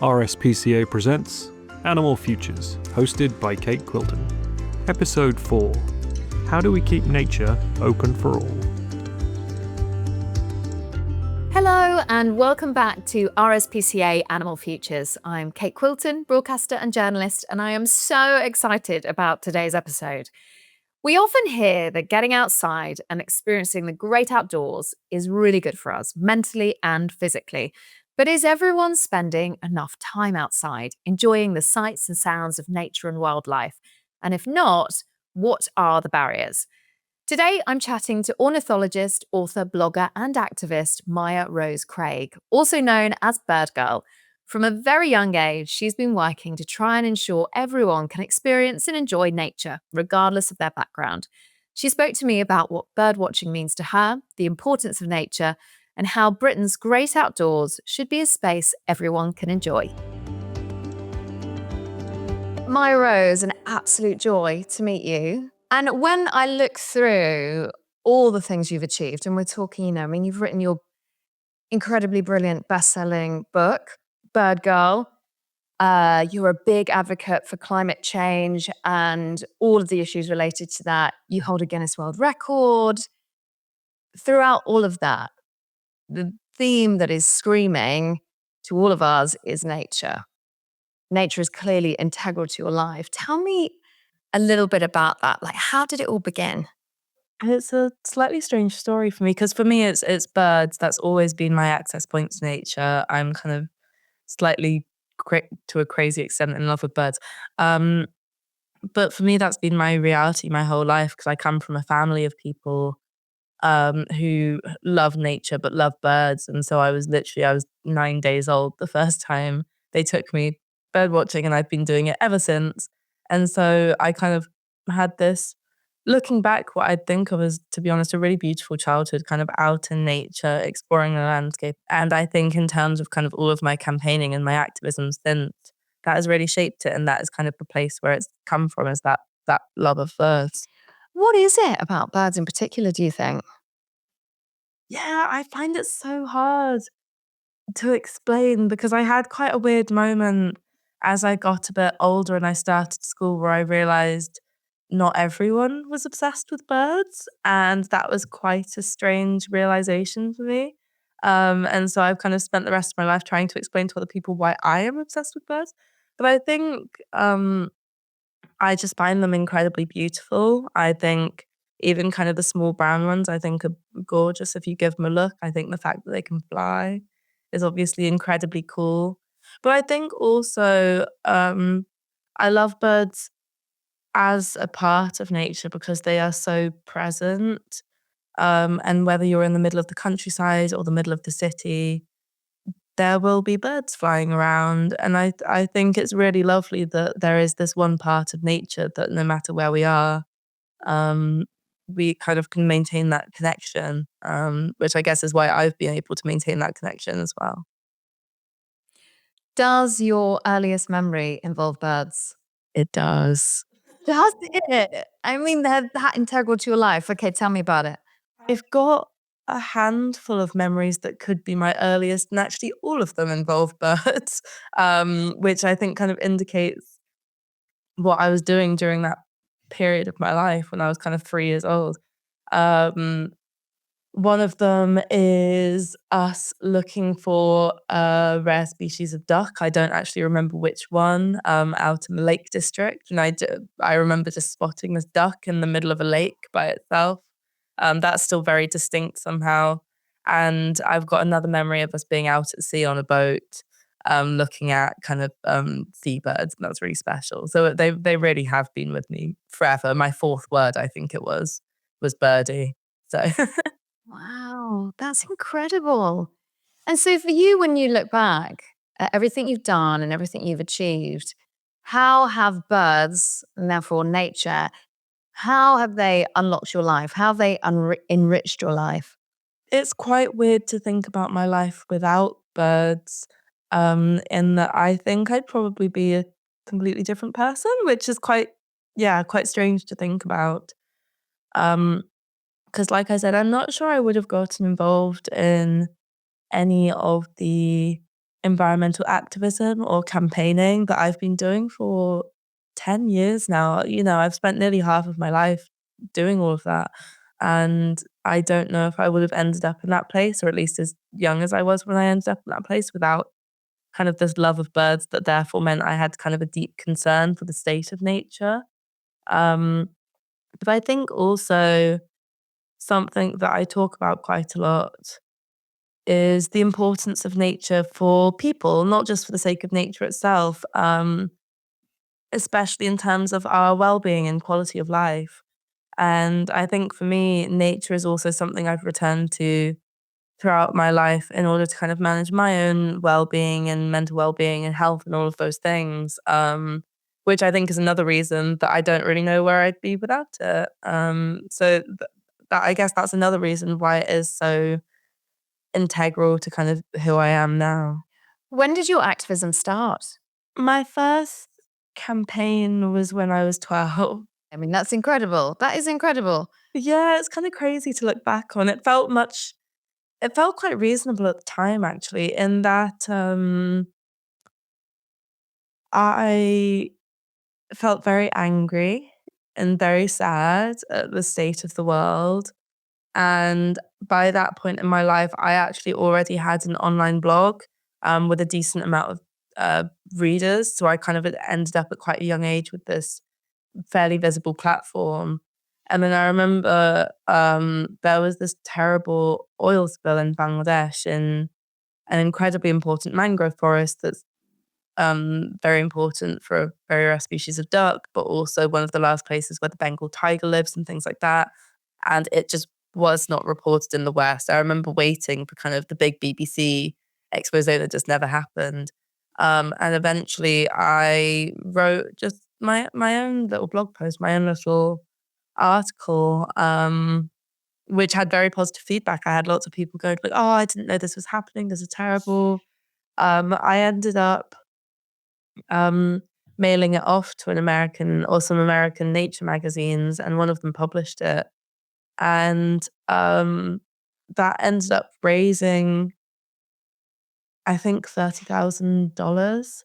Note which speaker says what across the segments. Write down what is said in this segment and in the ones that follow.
Speaker 1: RSPCA presents Animal Futures, hosted by Kate Quilton. Episode 4. How do we keep nature open for all?
Speaker 2: Hello and welcome back to RSPCA Animal Futures. I'm Kate Quilton, broadcaster and journalist, and I am so excited about today's episode. We often hear that getting outside and experiencing the great outdoors is really good for us, mentally and physically. But is everyone spending enough time outside, enjoying the sights and sounds of nature and wildlife? And if not, what are the barriers? Today, I'm chatting to ornithologist, author, blogger, and activist Mya-Rose Craig, also known as Bird Girl. From a very young age, she's been working to try and ensure everyone can experience and enjoy nature, regardless of their background. She spoke to me about what birdwatching means to her, the importance of nature, and how Britain's great outdoors should be a space everyone can enjoy. Mya-Rose, an absolute joy to meet you. And when I look through all the things you've achieved, and we're talking, you've written your incredibly brilliant best-selling book, Bird Girl. You're a big advocate for climate change and all of the issues related to that. You hold a Guinness World Record. Throughout all of that, the theme that is screaming to all of us is nature. Nature is clearly integral to your life. Tell me a little bit about that. Like, how did it all begin?
Speaker 3: It's a slightly strange story for me because for me it's birds. That's always been my access point to nature. I'm kind of slightly to a crazy extent in love with birds. But for me, that's been my reality my whole life because I come from a family of people who love nature but love birds. And so I was 9 days old the first time they took me bird watching, and I've been doing it ever since. And so I kind of had this, looking back, what I'd think of as, to be honest, a really beautiful childhood, kind of out in nature, exploring the landscape. And I think in terms of kind of all of my campaigning and my activism since, that has really shaped it. And that is kind of the place where it's come from, is that love of birds.
Speaker 2: What is it about birds in particular, do you think?
Speaker 3: Yeah, I find it so hard to explain because I had quite a weird moment as I got a bit older and I started school where I realised not everyone was obsessed with birds, and that was quite a strange realisation for me. And so I've kind of spent the rest of my life trying to explain to other people why I am obsessed with birds. But I think I just find them incredibly beautiful. I think even kind of the small brown ones, I think are gorgeous if you give them a look. I think the fact that they can fly is obviously incredibly cool. But I think also I love birds as a part of nature because they are so present. And whether you're in the middle of the countryside or the middle of the city, there will be birds flying around. And I think it's really lovely that there is this one part of nature that no matter where we are, we kind of can maintain that connection, which I guess is why I've been able to maintain that connection as well.
Speaker 2: Does your earliest memory involve birds?
Speaker 3: It does.
Speaker 2: Does it? I mean, they're that integral to your life. Okay, tell me about it.
Speaker 3: I've got a handful of memories that could be my earliest, and actually all of them involve birds, which I think kind of indicates what I was doing during that period of my life when I was kind of 3 years old. One of them is us looking for a rare species of duck. I don't actually remember which one, out in the Lake District. And I remember just spotting this duck in the middle of a lake by itself. That's still very distinct somehow. And I've got another memory of us being out at sea on a boat, looking at kind of seabirds. And that was really special. So they really have been with me forever. My fourth word, I think it was birdie. So...
Speaker 2: Wow, that's incredible. And so for you, when you look back at everything you've done and everything you've achieved, how have birds, and therefore nature, how have they unlocked your life? How have they enriched your life?
Speaker 3: It's quite weird to think about my life without birds, in that I think I'd probably be a completely different person, which is quite strange to think about. Because like I said, I'm not sure I would have gotten involved in any of the environmental activism or campaigning that I've been doing for 10 years now. I've spent nearly half of my life doing all of that. And I don't know if I would have ended up in that place, or at least as young as I was when I ended up in that place, without kind of this love of birds that therefore meant I had kind of a deep concern for the state of nature. Um, but I think also something that I talk about quite a lot is the importance of nature for people, not just for the sake of nature itself, especially in terms of our well-being and quality of life. And I think for me, nature is also something I've returned to throughout my life in order to kind of manage my own well-being and mental well-being and health and all of those things, which I think is another reason that I don't really know where I'd be without it. That I guess that's another reason why it is so integral to kind of who I am now.
Speaker 2: When did your activism start?
Speaker 3: My first campaign was when I was 12.
Speaker 2: I mean, that's incredible. That is incredible.
Speaker 3: Yeah, it's kind of crazy to look back on. It felt quite reasonable at the time, actually, in that I felt very angry and very sad at the state of the world. And by that point in my life, I actually already had an online blog with a decent amount of readers. So I kind of ended up at quite a young age with this fairly visible platform. And then I remember there was this terrible oil spill in Bangladesh in an incredibly important mangrove forest that's very important for a very rare species of duck, but also one of the last places where the Bengal tiger lives and things like that. And it just was not reported in the West. I remember waiting for kind of the big BBC expose that just never happened. And eventually I wrote just my own little blog post, my own little article, which had very positive feedback. I had lots of people going like, "Oh, I didn't know this was happening. This is terrible." I ended up mailing it off to some American nature magazines, and one of them published it. And that ended up raising, I think, $30,000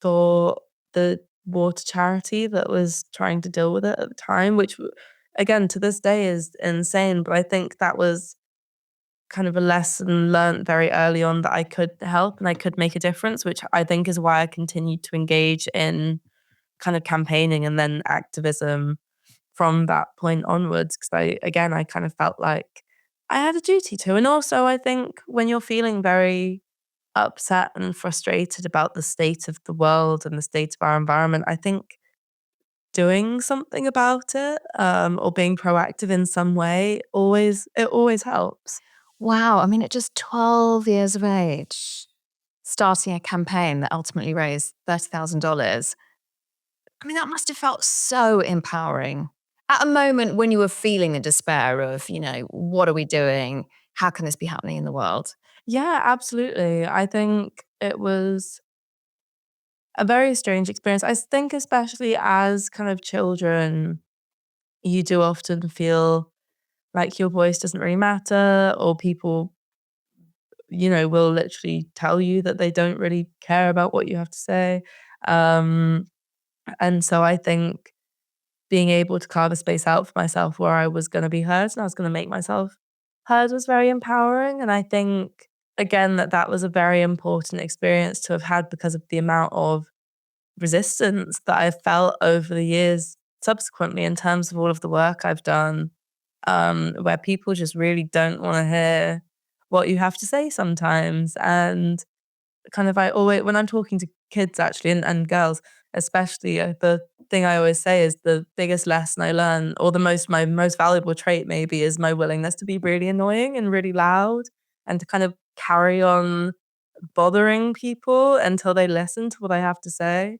Speaker 3: for the water charity that was trying to deal with it at the time, which, again, to this day is insane. But I think that was kind of a lesson learned very early on that I could help and I could make a difference, which I think is why I continued to engage in kind of campaigning and then activism from that point onwards. Because I kind of felt like I had a duty to. And also, I think when you're feeling very upset and frustrated about the state of the world and the state of our environment, I think doing something about it, or being proactive in some way, it always helps.
Speaker 2: Wow. I mean, at just 12 years of age, starting a campaign that ultimately raised $30,000. I mean, that must have felt so empowering at a moment when you were feeling the despair of, what are we doing? How can this be happening in the world?
Speaker 3: Yeah, absolutely. I think it was a very strange experience. I think especially as kind of children, you do often feel like your voice doesn't really matter, or people, will literally tell you that they don't really care about what you have to say. Um, and so I think being able to carve a space out for myself where I was going to be heard and I was going to make myself heard was very empowering. And I think, again, that was a very important experience to have had because of the amount of resistance that I've felt over the years subsequently in terms of all of the work I've done, where people just really don't want to hear what you have to say sometimes. And kind of I always, when I'm talking to kids actually and girls especially, the thing I always say is the biggest lesson I learn, or my most valuable trait maybe, is my willingness to be really annoying and really loud and to kind of carry on bothering people until they listen to what I have to say.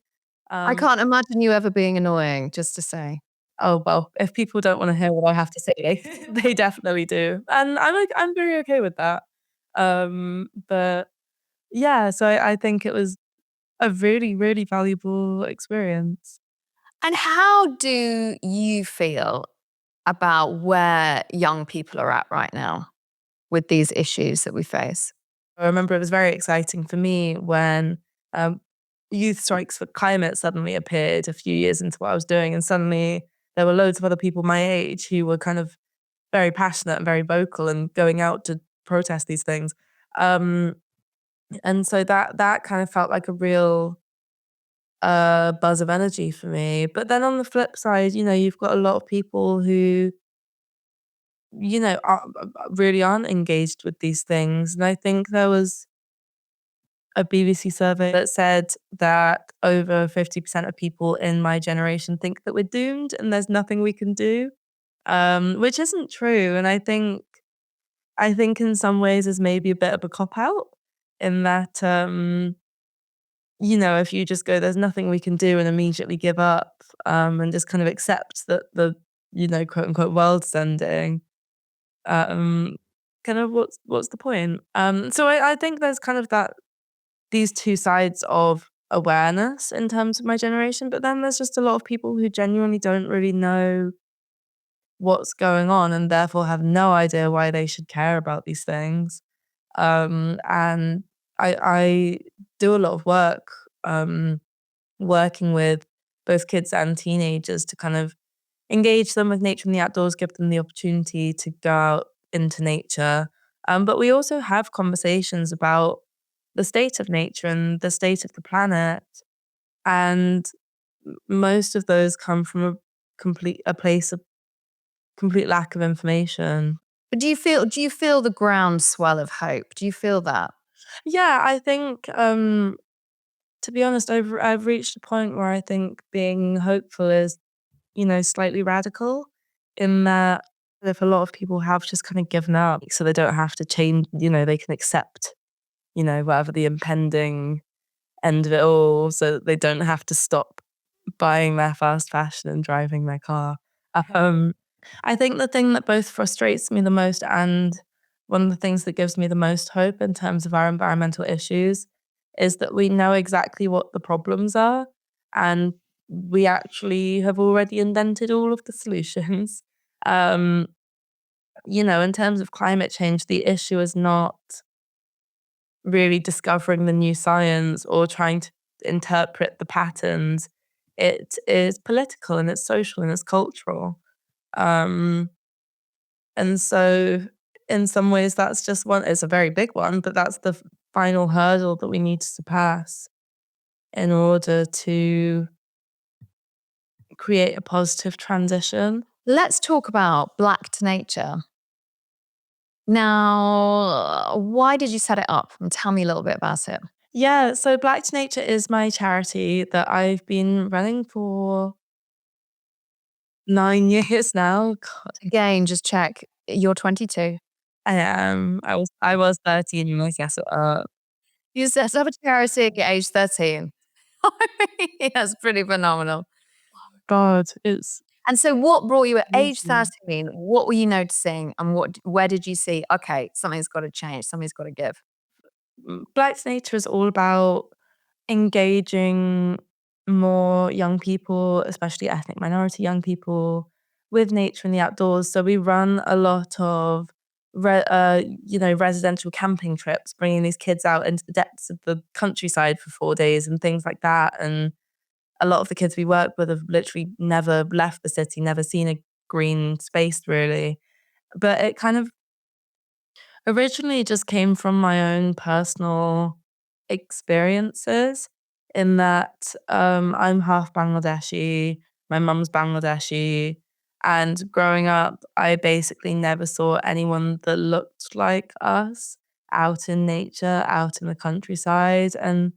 Speaker 2: I
Speaker 3: Um,
Speaker 2: can't imagine you ever being annoying, just to say.
Speaker 3: oh well, if people don't want to hear what I have to say, they definitely do, and I'm very okay with that. But yeah, so I think it was a really, really valuable experience.
Speaker 2: And how do you feel about where young people are at right now with these issues that we face?
Speaker 3: I remember it was very exciting for me when Youth Strikes for Climate suddenly appeared a few years into what I was doing, and suddenly there were loads of other people my age who were kind of very passionate and very vocal and going out to protest these things. Um, and so that kind of felt like a real buzz of energy for me. But then on the flip side, you've got a lot of people who, really aren't engaged with these things. And I think there was a BBC survey that said that over 50% of people in my generation think that we're doomed and there's nothing we can do, which isn't true. And I think in some ways is maybe a bit of a cop out in that, if you just go, there's nothing we can do and immediately give up, and just kind of accept that the, quote unquote world's ending, um, kind of what's the point? So I think there's kind of these two sides of awareness in terms of my generation, but then there's just a lot of people who genuinely don't really know what's going on and therefore have no idea why they should care about these things. And I do a lot of work working with both kids and teenagers to kind of engage them with nature and the outdoors, give them the opportunity to go out into nature. But we also have conversations about the state of nature and the state of the planet. And most of those come from a place of complete lack of information.
Speaker 2: But do you feel the groundswell of hope? Do you feel that?
Speaker 3: Yeah, I think to be honest, I've reached a point where I think being hopeful is, slightly radical in that if a lot of people have just kind of given up, so they don't have to change, they can accept, whatever the impending end of it all, so that they don't have to stop buying their fast fashion and driving their car. Um, I think the thing that both frustrates me the most and one of the things that gives me the most hope in terms of our environmental issues is that we know exactly what the problems are and we actually have already invented all of the solutions. Um, in terms of climate change, the issue is not really discovering the new science or trying to interpret the patterns. It is political and it's social and it's cultural. Um, and so in some ways that's just it's a very big one, but that's the final hurdle that we need to surpass in order to create a positive transition.
Speaker 2: Let's talk about Black to Nature. Now, why did you set it up? And tell me a little bit about it.
Speaker 3: Yeah, so Black to Nature is my charity that I've been running for 9 years now. God,
Speaker 2: Again, just check. You're 22.
Speaker 3: I am. I was 13 when I set it up.
Speaker 2: You set up a charity at age 13. That's pretty phenomenal.
Speaker 3: God, it's
Speaker 2: And so what brought you at age
Speaker 3: crazy.
Speaker 2: 13? What were you noticing and where did you see, okay, something's got to change, something's got to give?
Speaker 3: Black to Nature is all about engaging more young people, especially ethnic minority young people, with nature and the outdoors. So we run a lot of, residential camping trips, bringing these kids out into the depths of the countryside for 4 days and things like that. And a lot of the kids we work with have literally never left the city, never seen a green space really. But it kind of originally just came from my own personal experiences in that I'm half Bangladeshi, my mum's Bangladeshi, and growing up, I basically never saw anyone that looked like us out in nature, out in the countryside. And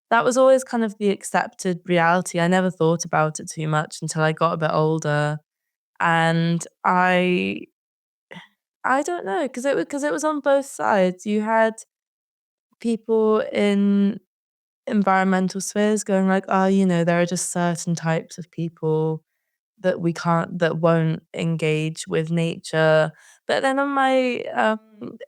Speaker 3: that was always kind of the accepted reality. I never thought about it too much until I got a bit older. And I don't know, because it was on both sides. You had people in environmental spheres going like, "Oh, there are just certain types of people that won't engage with nature." But then on my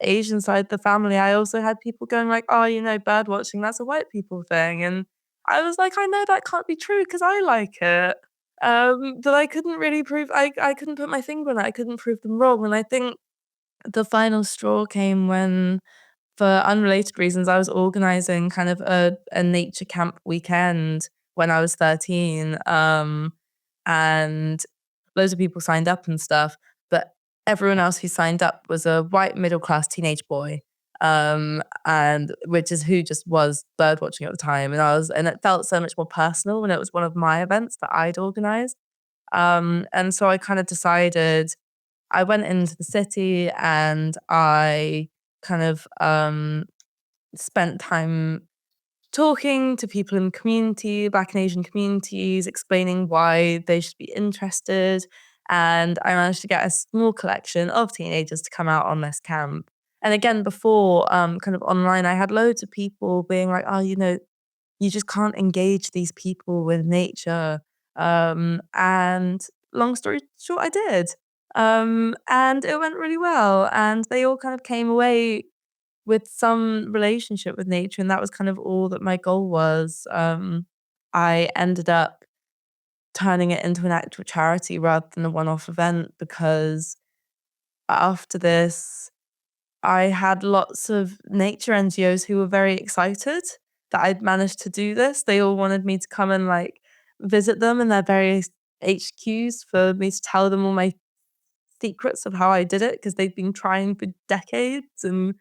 Speaker 3: Asian side of the family, I also had people going like, "Oh, bird watching, that's a white people thing." And I was like, "I know that can't be true because I like it." But I couldn't really prove I couldn't put my finger on it. I couldn't prove them wrong. And I think the final straw came when for unrelated reasons, I was organizing kind of a nature camp weekend when I was 13. And loads of people signed up and stuff, but everyone else who signed up was a white middle-class teenage boy. And which is who just was bird watching at the time. And it felt so much more personal when it was one of my events that I'd organized. And so I kind of decided, I went into the city and I kind of spent time talking to people in the community, Black and Asian communities, explaining why they should be interested. And I managed to get a small collection of teenagers to come out on this camp. And again, before kind of online, I had loads of people being like, oh, you just can't engage these people with nature. And long story short, I did. And it went really well. And they all kind of came away with some relationship with nature. And that was kind of all that my goal was. I ended up turning it into an actual charity rather than a one-off event, because after this, I had lots of nature NGOs who were very excited that I'd managed to do this. They all wanted me to come and visit them in their various HQs for me to tell them all my secrets of how I did it, because they'd been trying for decades. And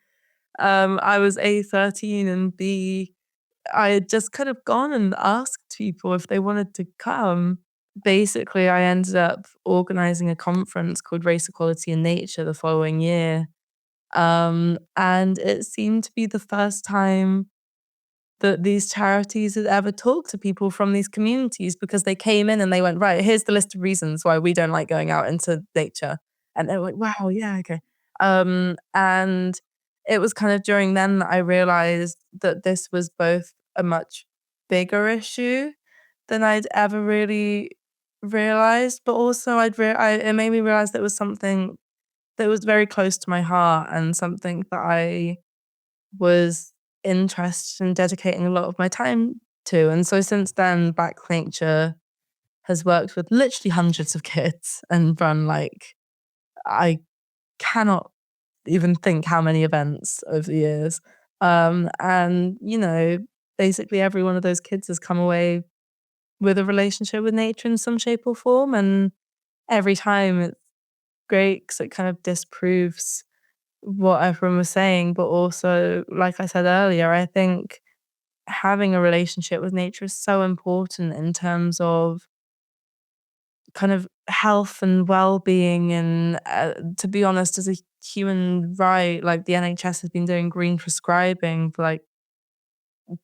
Speaker 3: I was A, 13, and B, I had just kind of gone and asked people if they wanted to come. Basically, I ended up organizing a conference called Race, Equality and Nature the following year. And it seemed to be the first time that these charities had ever talked to people from these communities, because they came in and they went, right, here's the list of reasons why we don't like going out into nature. And they were like, wow, yeah, okay. And it was kind of during then that I realized that this was both a much bigger issue than I'd ever really realized, but also it made me realize that it was something that was very close to my heart and something that I was interested in dedicating a lot of my time to. And so since then, Back Nature has worked with literally hundreds of kids and run I cannot even think how many events over the years. And basically every one of those kids has come away with a relationship with nature in some shape or form. And every time it's great because it kind of disproves what everyone was saying. But also, like I said earlier, I think having a relationship with nature is so important in terms of kind of health and well-being. And to be honest, as a human right, the NHS has been doing green prescribing for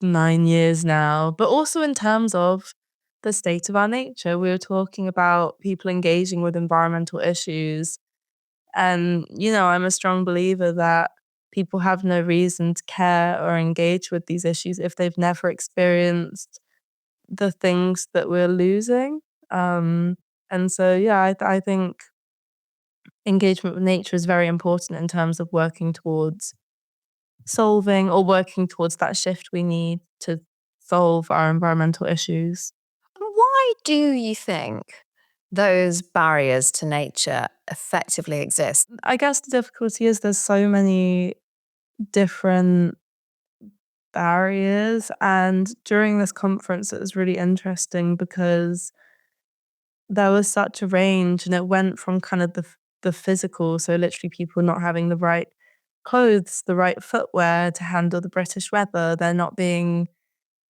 Speaker 3: 9 years now, but also in terms of the state of our nature. We were talking about people engaging with environmental issues. And, I'm a strong believer that people have no reason to care or engage with these issues if they've never experienced the things that we're losing. And so, yeah, I think engagement with nature is very important in terms of working towards solving or working towards that shift we need to solve our environmental issues.
Speaker 2: Why do you think those barriers to nature effectively exist?
Speaker 3: I guess the difficulty is there's so many different barriers. And during this conference, it was really interesting because there was such a range, and it went from kind of the physical, so literally people not having the right clothes, the right footwear to handle the British weather, there not being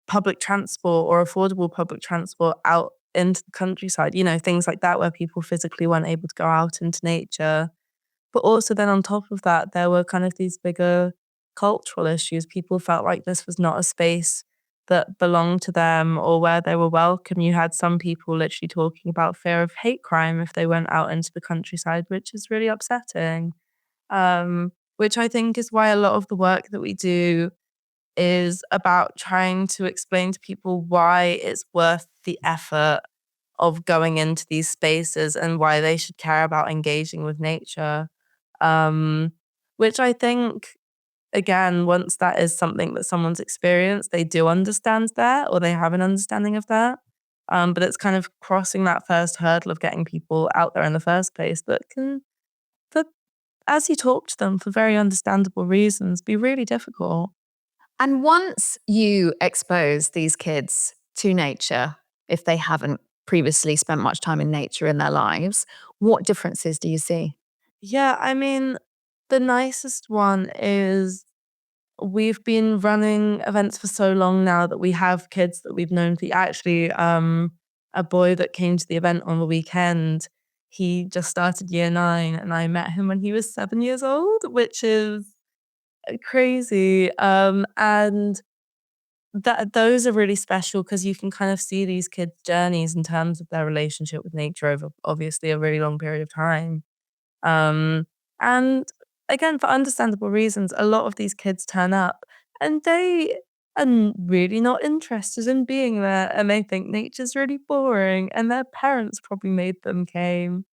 Speaker 3: public transport or affordable public transport out into the countryside, things like that, where people physically weren't able to go out into nature. But also then on top of that, there were kind of these bigger cultural issues. People felt like this was not a space that belonged to them or where they were welcome. You had some people literally talking about fear of hate crime if they went out into the countryside, which is really upsetting. Which I think is why a lot of the work that we do is about trying to explain to people why it's worth the effort of going into these spaces and why they should care about engaging with nature. Which I think, again, once that is something that someone's experienced, they do understand that, or they have an understanding of that. But it's kind of crossing that first hurdle of getting people out there in the first place that as you talk to them for very understandable reasons, be really difficult.
Speaker 2: And once you expose these kids to nature, if they haven't previously spent much time in nature in their lives, what differences do you see?
Speaker 3: Yeah, I mean, the nicest one is we've been running events for so long now that we have kids that we've known for actually a boy that came to the event on the weekend. He just started year 9 and I met him when he was 7 years old, which is crazy. And those are really special because you can kind of see these kids' journeys in terms of their relationship with nature over obviously a really long period of time. Um, and again, for understandable reasons, a lot of these kids turn up and they are really not interested in being there and they think nature's really boring and their parents probably made them came.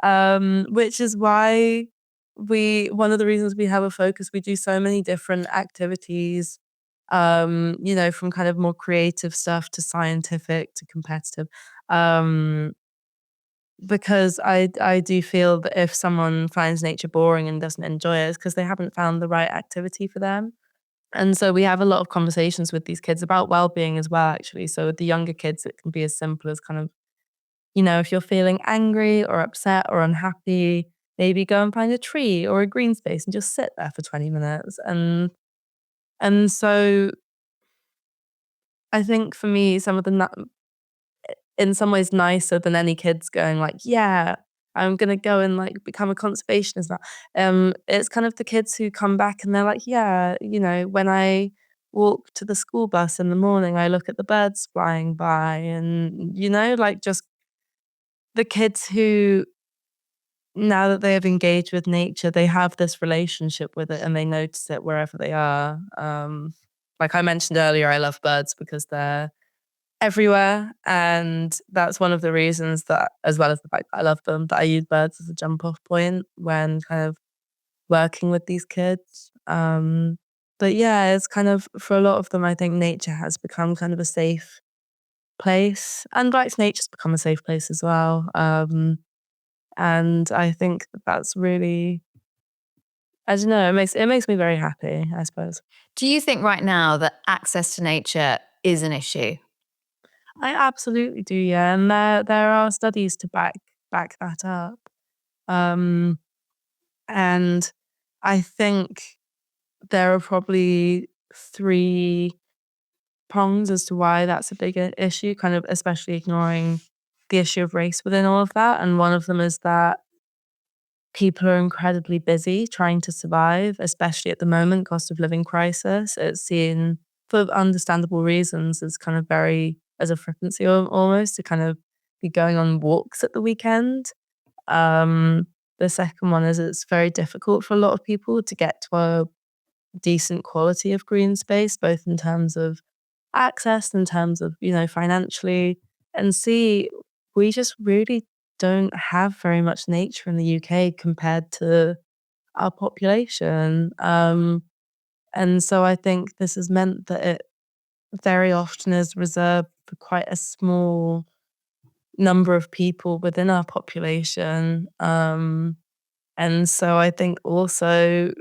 Speaker 3: Which is why one of the reasons we have a focus, we do so many different activities, from kind of more creative stuff to scientific to competitive. Um, because I do feel that if someone finds nature boring and doesn't enjoy it, it's because they haven't found the right activity for them. And so we have a lot of conversations with these kids about well-being as well, actually. So with the younger kids, it can be as simple as kind of, if you're feeling angry or upset or unhappy, maybe go and find a tree or a green space and just sit there for 20 minutes. And so I think for me, some of the in some ways nicer than any kids going like, yeah, I'm gonna go and like become a conservationist now. It's kind of the kids who come back and they're like, yeah, when I walk to the school bus in the morning, I look at the birds flying by, and like just the kids who, now that they have engaged with nature, they have this relationship with it and they notice it wherever they are. Like I mentioned earlier, I love birds because they're everywhere. And that's one of the reasons that, as well as the fact that I love them, that I use birds as a jump off point when kind of working with these kids. But yeah, it's kind of, for a lot of them, I think nature has become kind of a safe place. And Rights Nature's become a safe place as well. And I think that's really, I don't know, it makes me very happy, I suppose.
Speaker 2: Do you think right now that access to nature is an issue?
Speaker 3: I absolutely do, yeah. And there are studies to back that up. Um, and I think there are probably 3 prongs as to why that's a bigger issue, kind of especially ignoring the issue of race within all of that. And one of them is that people are incredibly busy trying to survive, especially at the moment, cost of living crisis. It's seen, for understandable reasons, as kind of very, as a frequency almost, to kind of be going on walks at the weekend. The second one is it's very difficult for a lot of people to get to a decent quality of green space, both in terms of access, in terms of, financially. And C, we just really don't have very much nature in the UK compared to our population. And so I think this has meant that it very often is reserved for quite a small number of people within our population. And so I think also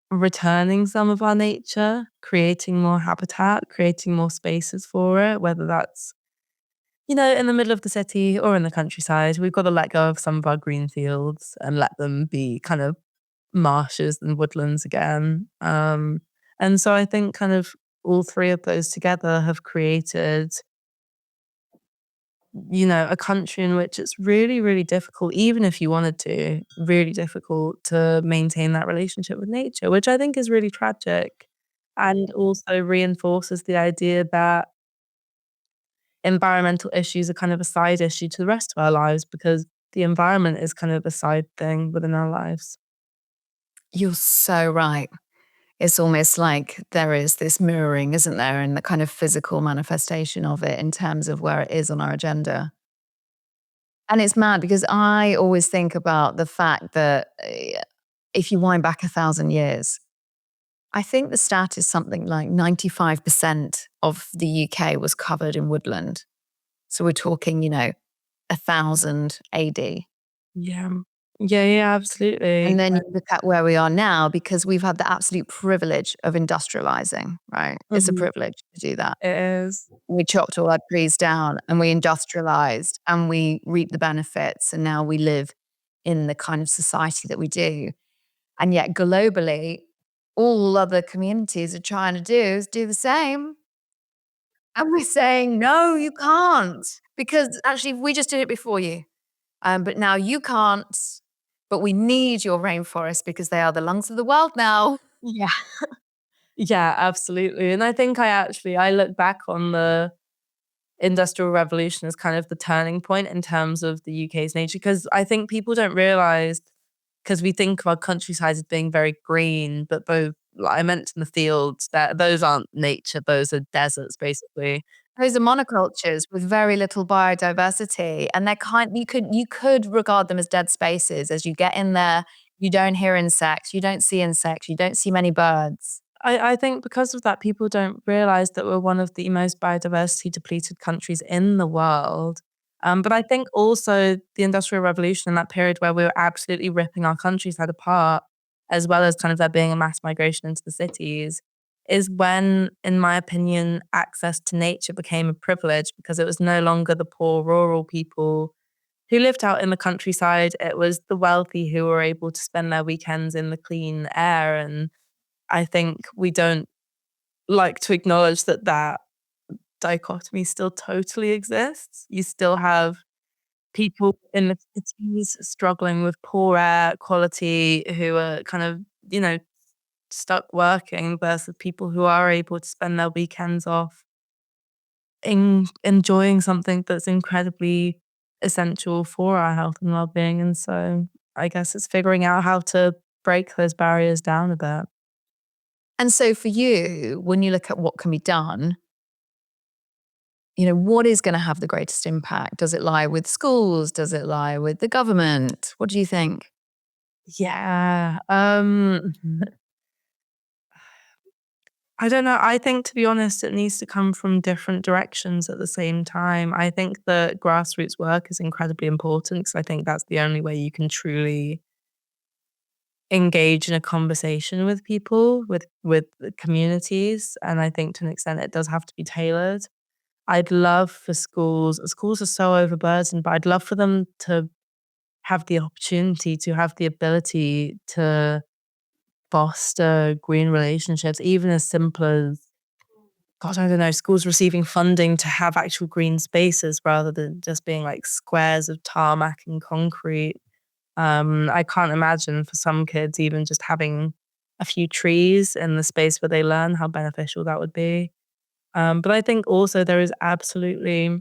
Speaker 3: returning some of our nature, creating more habitat, creating more spaces for it, whether that's, in the middle of the city or in the countryside. We've got to let go of some of our green fields and let them be kind of marshes and woodlands again. And so I think kind of all 3 of those together have created, a country in which it's really, really difficult, even if you wanted to, really difficult to maintain that relationship with nature, which I think is really tragic and also reinforces the idea that environmental issues are kind of a side issue to the rest of our lives because the environment is kind of a side thing within our lives.
Speaker 2: You're so right. It's almost like there is this mirroring, isn't there, and the kind of physical manifestation of it in terms of where it is on our agenda. And it's mad because I always think about the fact that if you wind back 1,000 years, I think the stat is something like 95% of the UK was covered in woodland. So we're talking, 1,000 AD.
Speaker 3: Yeah. Yeah, absolutely.
Speaker 2: And then you look at where we are now, because we've had the absolute privilege of industrializing, right? It's a privilege to do that.
Speaker 3: It is.
Speaker 2: We chopped all our trees down and we industrialized and we reap the benefits. And now we live in the kind of society that we do. And yet globally, all other communities are trying to do is do the same. And we're saying, no, you can't. Because actually, we just did it before you. But now you can't. But we need your rainforest because they are the lungs of the world now.
Speaker 3: Yeah. Yeah, absolutely. And I think I look back on the Industrial Revolution as kind of the turning point in terms of the UK's nature, because I think people don't realise, because we think of our countryside as being very green, but both, like I mentioned, the fields, that those aren't nature, those are deserts basically.
Speaker 2: Those are monocultures with very little biodiversity, and you could regard them as dead spaces. As you get in there, you don't hear insects, you don't see insects, you don't see many birds.
Speaker 3: I think because of that, people don't realise that we're one of the most biodiversity depleted countries in the world. But I think also the Industrial Revolution and that period where we were absolutely ripping our countryside apart, as well as kind of there being a mass migration into the cities, is when, in my opinion, access to nature became a privilege, because it was no longer the poor rural people who lived out in the countryside. It was the wealthy who were able to spend their weekends in the clean air. And I think we don't like to acknowledge that that dichotomy still totally exists. You still have people in the cities struggling with poor air quality who are kind of, stuck working, versus people who are able to spend their weekends off enjoying something that's incredibly essential for our health and well-being. And so I guess it's figuring out how to break those barriers down a bit.
Speaker 2: And so for you, when you look at what can be done, what is going to have the greatest impact? Does it lie with schools? Does it lie with the government? What do you think?
Speaker 3: Yeah. I don't know. I think, to be honest, it needs to come from different directions at the same time. I think that grassroots work is incredibly important, because I think that's the only way you can truly engage in a conversation with people, with the communities. And I think to an extent it does have to be tailored. I'd love for schools are so overburdened, but I'd love for them to have the opportunity, to have the ability to foster green relationships, even as simple as, God, I don't know, schools receiving funding to have actual green spaces rather than just being like squares of tarmac and concrete. I can't imagine for some kids even just having a few trees in the space where they learn, how beneficial that would be. But I think also there is absolutely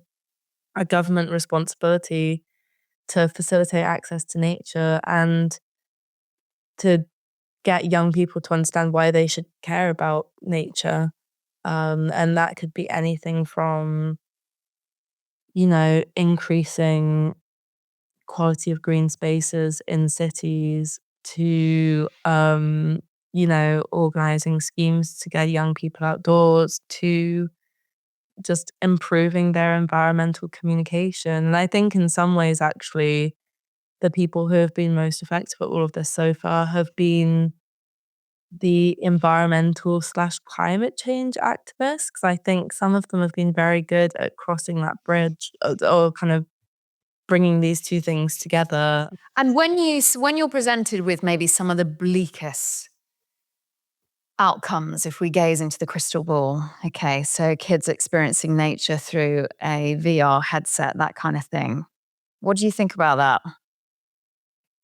Speaker 3: a government responsibility to facilitate access to nature and to get young people to understand why they should care about nature. And that could be anything from, increasing quality of green spaces in cities to, organizing schemes to get young people outdoors, to just improving their environmental communication. And I think in some ways, actually, the people who have been most effective at all of this so far have been the environmental slash climate change activists, because I think some of them have been very good at crossing that bridge, or kind of bringing these two things together.
Speaker 2: And when you're presented with maybe some of the bleakest outcomes, if we gaze into the crystal ball, okay, so kids experiencing nature through a VR headset, that kind of thing. What do you think about that?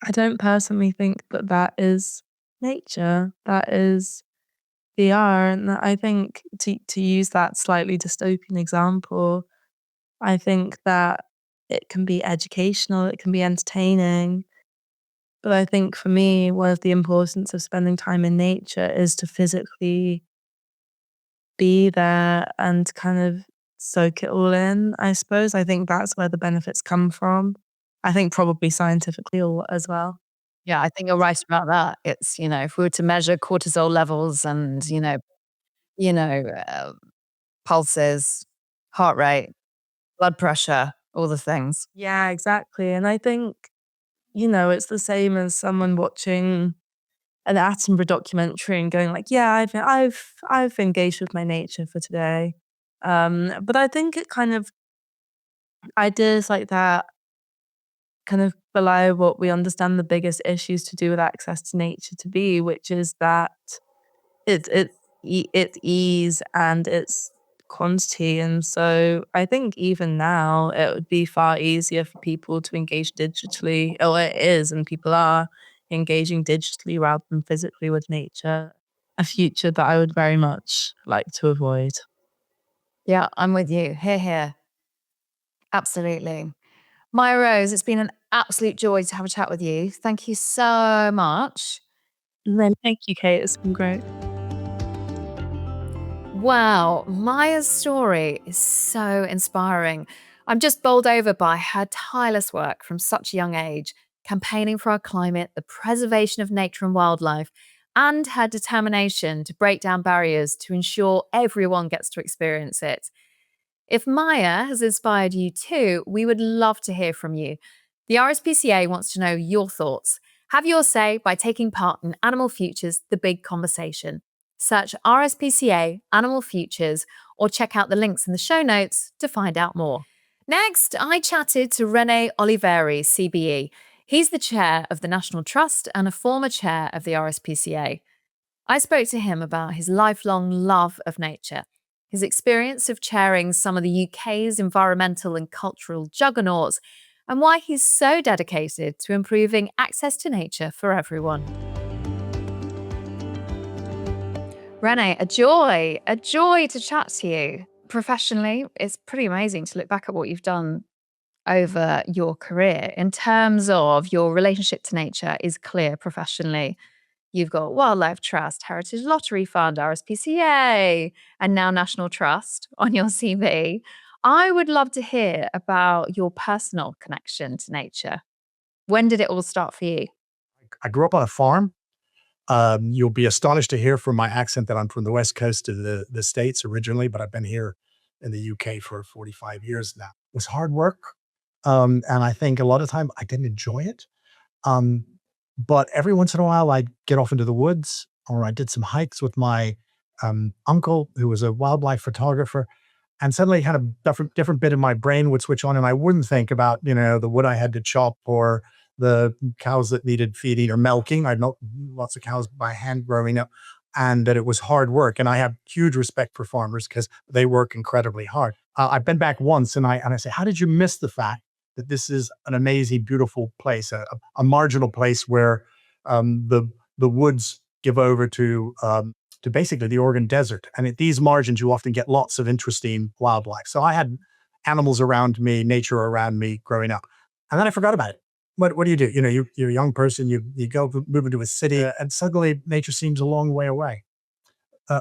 Speaker 3: I don't personally think that that is nature. That is VR. And I think, to use that slightly dystopian example, I think that it can be educational, it can be entertaining. But I think for me, one of the importance of spending time in nature is to physically be there and kind of soak it all in, I suppose. I think that's where the benefits come from. I think probably scientifically as well.
Speaker 2: Yeah, I think you're right about that. It's, if we were to measure cortisol levels and, you know, uh, pulses, heart rate, blood pressure, all the things.
Speaker 3: Yeah, exactly. And I think it's the same as someone watching an Attenborough documentary and going like, yeah, I've engaged with my nature for today. But I think it kind of ideas like that kind of below what we understand the biggest issues to do with access to nature to be, which is that it's ease and it's quantity. And so I think even now it would be far easier for people to engage digitally, or it is, and people are engaging digitally rather than physically with nature. A future that I would very much like to avoid.
Speaker 2: Yeah, I'm with you. Here. Absolutely. Mya-Rose, it's been an absolute joy to have a chat with you. Thank you so much.
Speaker 3: And then thank you, Kate. It's been great.
Speaker 2: Wow, Maya's story is so inspiring. I'm just bowled over by her tireless work from such a young age, campaigning for our climate, the preservation of nature and wildlife, and her determination to break down barriers to ensure everyone gets to experience it. If Maya has inspired you too, we would love to hear from you. The RSPCA wants to know your thoughts. Have your say by taking part in Animal Futures, The Big Conversation. Search RSPCA Animal Futures or check out the links in the show notes to find out more. Next, I chatted to René Olivieri, CBE. He's the chair of the National Trust and a former chair of the RSPCA. I spoke to him about his lifelong love of nature, his experience of chairing some of the UK's environmental and cultural juggernauts, and why he's so dedicated to improving access to nature for everyone. Renie, a joy to chat to you. Professionally, it's pretty amazing to look back at what you've done over your career. In terms of your relationship to nature is clear professionally. You've got Wildlife Trust, Heritage Lottery Fund, RSPCA, and now National Trust on your CV. I would love to hear about your personal connection to nature. When did it all start for you?
Speaker 4: I grew up on a farm. You'll be astonished to hear from my accent that I'm from the West Coast of the States originally, but I've been here in the UK for 45 years now. It was hard work. And I think a lot of time I didn't enjoy it. But every once in a while I'd get off into the woods, or I did some hikes with my uncle, who was a wildlife photographer. And suddenly had a different bit of my brain would switch on, and I wouldn't think about, the wood I had to chop or the cows that needed feeding or milking. I'd milked lots of cows by hand growing up, and that it was hard work. And I have huge respect for farmers because they work incredibly hard. I've been back once, and I say, how did you miss the fact that this is an amazing, beautiful place, a marginal place where the woods give over to basically the Oregon desert. And at these margins, you often get lots of interesting wildlife. So I had animals around me, nature around me growing up. And then I forgot about it. What do? You're a young person, you move into a city, and suddenly nature seems a long way away.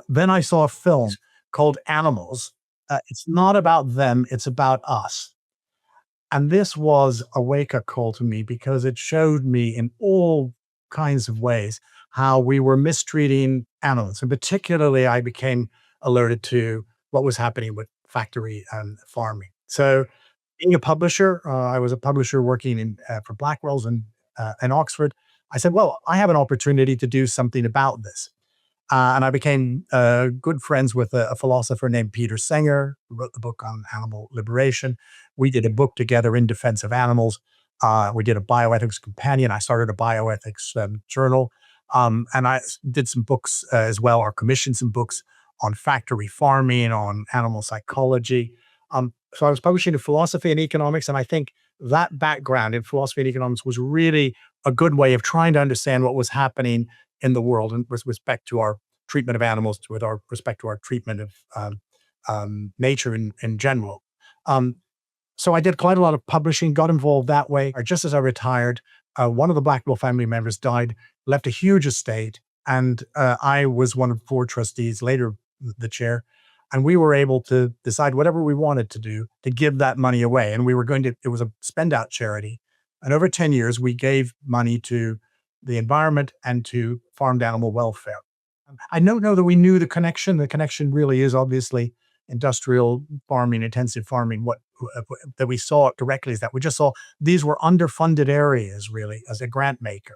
Speaker 4: Then I saw a film called Animals. It's not about them, it's about us. And this was a wake-up call to me because it showed me in all kinds of ways how we were mistreating animals. And particularly, I became alerted to what was happening with factory and farming. So being a publisher, I was a publisher working for Blackwell's in Oxford. I said, well, I have an opportunity to do something about this. And I became good friends with a philosopher named Peter Singer, who wrote the book on animal liberation. We did a book together in defense of animals. We did a bioethics companion. I started a bioethics journal. And I did some books as well, or commissioned some books on factory farming, on animal psychology. So I was publishing in philosophy and economics. And I think that background in philosophy and economics was really a good way of trying to understand what was happening in the world and with respect to our treatment of animals, with our respect to our treatment of nature in general. So I did quite a lot of publishing, got involved that way. Just as I retired, one of the Blackwell family members died, left a huge estate, and I was one of 4 trustees, later the chair, and we were able to decide whatever we wanted to do to give that money away. And it was a spend-out charity. And over 10 years, we gave money to the environment and to farmed animal welfare. I don't know that we knew the connection. The connection really is obviously industrial farming, intensive farming, what that we saw directly is that we just saw these were underfunded areas, really, as a grant maker.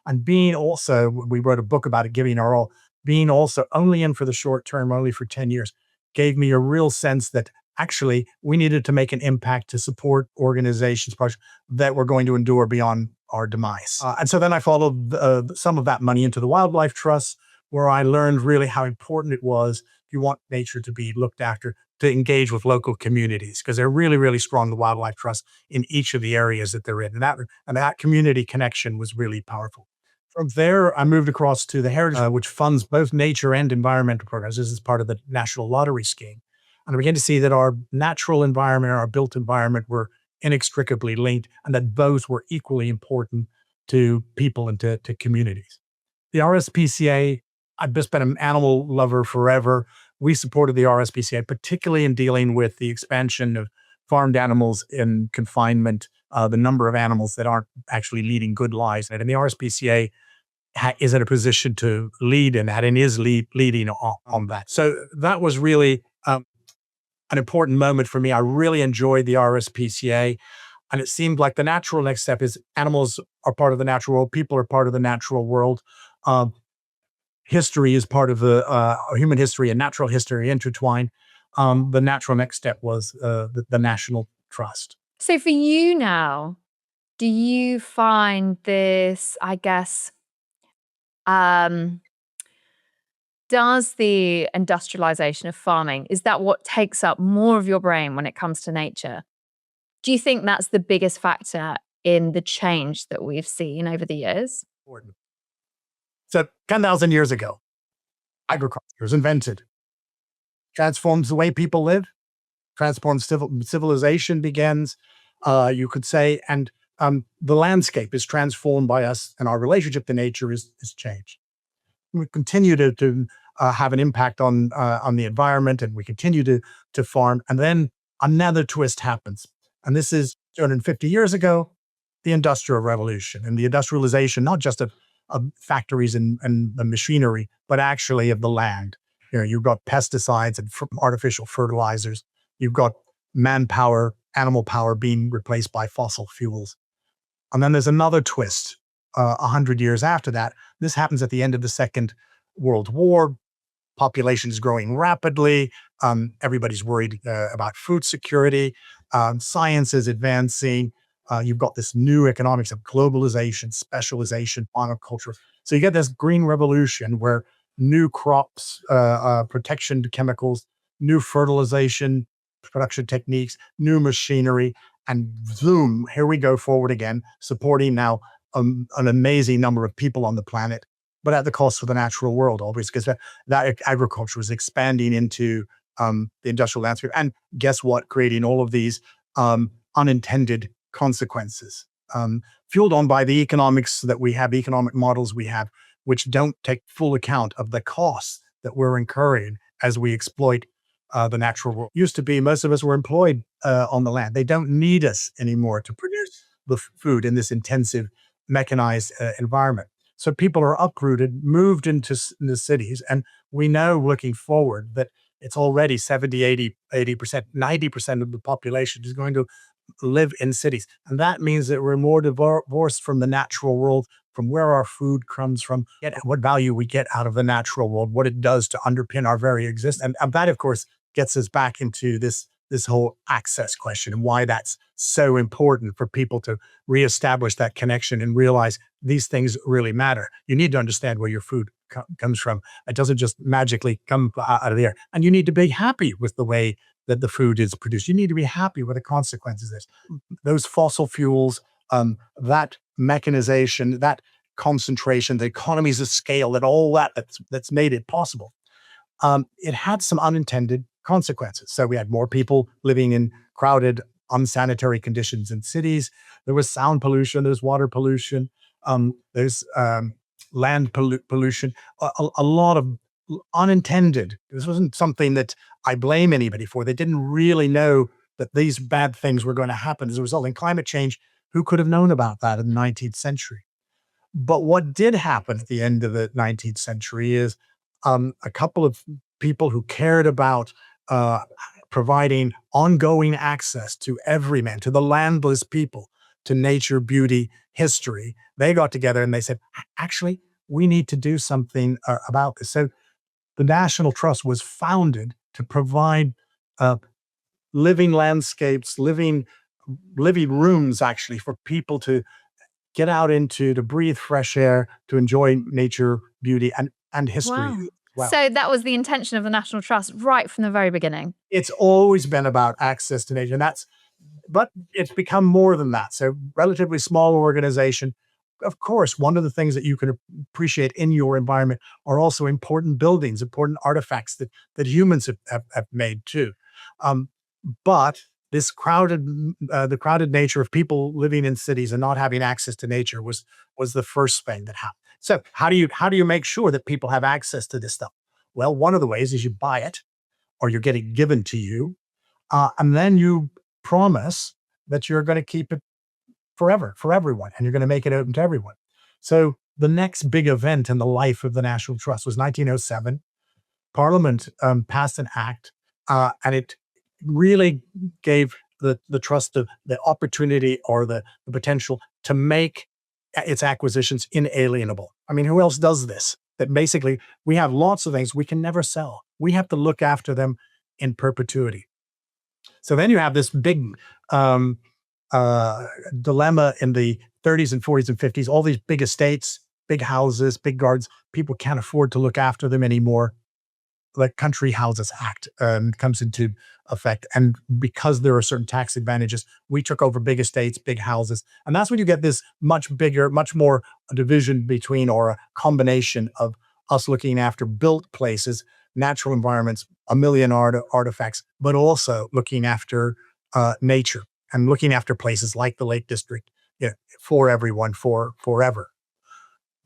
Speaker 4: And being also, we wrote a book about it, giving our all, being also only in for the short term, only for 10 years, gave me a real sense that actually we needed to make an impact to support organizations, projects that were going to endure beyond our demise. And so then I followed some of that money into the Wildlife Trust, where I learned really how important it was, if you want nature to be looked after, to engage with local communities, because they're really, really strong, the Wildlife Trust, in each of the areas that they're in. And that community connection was really powerful. From there, I moved across to the Heritage, which funds both nature and environmental programs. This is part of the National Lottery Scheme. And I began to see that our natural environment and our built environment were inextricably linked, and that both were equally important to people and to communities. The RSPCA, I've just been an animal lover forever. We supported the RSPCA, particularly in dealing with the expansion of farmed animals in confinement, the number of animals that aren't actually leading good lives. And the RSPCA is in a position to lead in that and is leading on that. So that was really an important moment for me. I really enjoyed the RSPCA. And it seemed like the natural next step is animals are part of the natural world. People are part of the natural world. History is part of the human history and natural history intertwined. The natural next step was the National Trust.
Speaker 2: So for you now, do you find this, I guess, does the industrialization of farming, is that what takes up more of your brain when it comes to nature? Do you think that's the biggest factor in the change that we've seen over the years?
Speaker 4: So 10,000 years ago, agriculture was invented, transforms the way people live, transforms civilization begins, you could say, and the landscape is transformed by us, and our relationship to nature is changed. We continue to have an impact on the environment, and we continue to farm, and then another twist happens. And this is 250 years ago, the Industrial Revolution and the industrialization, not just of factories and the machinery, but actually of the land. You know, you've got pesticides and artificial fertilizers. You've got manpower, animal power being replaced by fossil fuels. And then there's another twist 100 years after that. This happens at the end of the Second World War. Population is growing rapidly. Everybody's worried about food security. Science is advancing. You've got this new economics of globalization, specialization, monoculture. So you get this green revolution where new crops, protection chemicals, new fertilization, production techniques, new machinery, and zoom, here we go forward again, supporting now an amazing number of people on the planet, but at the cost of the natural world, obviously, because that agriculture was expanding into the industrial landscape. And guess what? Creating all of these unintended consequences, fueled on by the economics that we have, economic models we have, which don't take full account of the costs that we're incurring as we exploit the natural world. Used to be, most of us were employed on the land. They don't need us anymore to produce the food in this intensive, mechanized environment. So people are uprooted, moved into the cities, and we know looking forward that it's already 70, 80%, 90% of the population is going to live in cities. And that means that we're more divorced from the natural world, from where our food comes from, what value we get out of the natural world, what it does to underpin our very existence. And that, of course, gets us back into this whole access question and why that's so important for people to reestablish that connection and realize these things really matter. You need to understand where your food comes from. It doesn't just magically come out of the air. And you need to be happy with the way that the food is produced. You need to be happy with the consequences of this. Those fossil fuels, that mechanization, that concentration, the economies of scale, that all that's made it possible. It had some unintended consequences. So we had more people living in crowded, unsanitary conditions in cities. There was sound pollution, there's water pollution, there's land pollution, a lot of unintended. This wasn't something that I blame anybody for. They didn't really know that these bad things were going to happen as a result. In climate change, who could have known about that in the 19th century? But what did happen at the end of the 19th century is a couple of people who cared about providing ongoing access to every man, to the landless people, to nature, beauty, history. They got together and they said, actually, we need to do something about this. So the National Trust was founded to provide living landscapes, living rooms, actually, for people to get out into, to breathe fresh air, to enjoy nature, beauty, and history.
Speaker 2: Wow.
Speaker 4: Well,
Speaker 2: So that was the intention of the National Trust right from the very beginning.
Speaker 4: it's always been about access to nature, but it's become more than that. So relatively small organization. Of course, one of the things that you can appreciate in your environment are also important buildings, important artifacts that humans have made too. But this the crowded nature of people living in cities and not having access to nature was the first thing that happened. So how do you make sure that people have access to this stuff? Well, one of the ways is you buy it, or you're getting given to you, and then you promise that you're going to keep it forever for everyone, and you're going to make it open to everyone. So the next big event in the life of the National Trust was 1907. Parliament passed an act, and it really gave the trust the opportunity or the potential to make its acquisitions inalienable. I mean, who else does this? That basically we have lots of things we can never sell. We have to look after them in perpetuity. So then you have this big dilemma in the 30s and 40s and 50s, all these big estates, big houses, big gardens. People can't afford to look after them anymore. The Country Houses Act comes into effect. And because there are certain tax advantages, we took over big estates, big houses. And that's when you get this much bigger, much more division between, or a combination of us looking after built places, natural environments, a million artifacts, but also looking after nature and looking after places like the Lake District, for everyone, forever.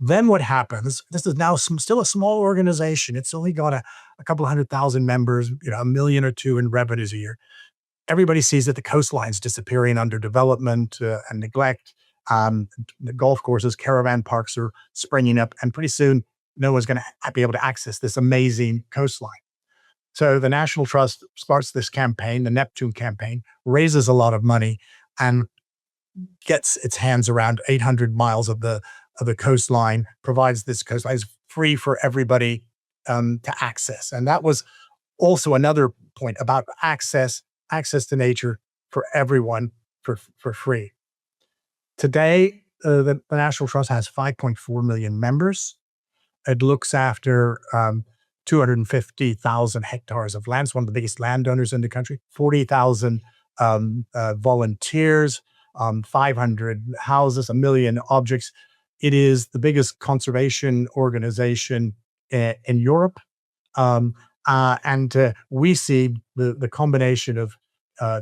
Speaker 4: Then what happens, this is now still a small organization. It's only got a couple of 100,000 members, a million or two in revenues a year. Everybody sees that the coastline's disappearing under development and neglect. The golf courses, caravan parks are springing up, and pretty soon no one's going to be able to access this amazing coastline. So the National Trust starts this campaign, the Neptune campaign, raises a lot of money, and gets its hands around 800 miles of the coastline, provides this coastline is free for everybody to access. And that was also another point about access to nature for everyone for free. Today, the National Trust has 5.4 million members. It looks after 250,000 hectares of land. It's one of the biggest landowners in the country, 40,000 volunteers, 500 houses, a million objects. It is the biggest conservation organization in Europe. And we see the combination of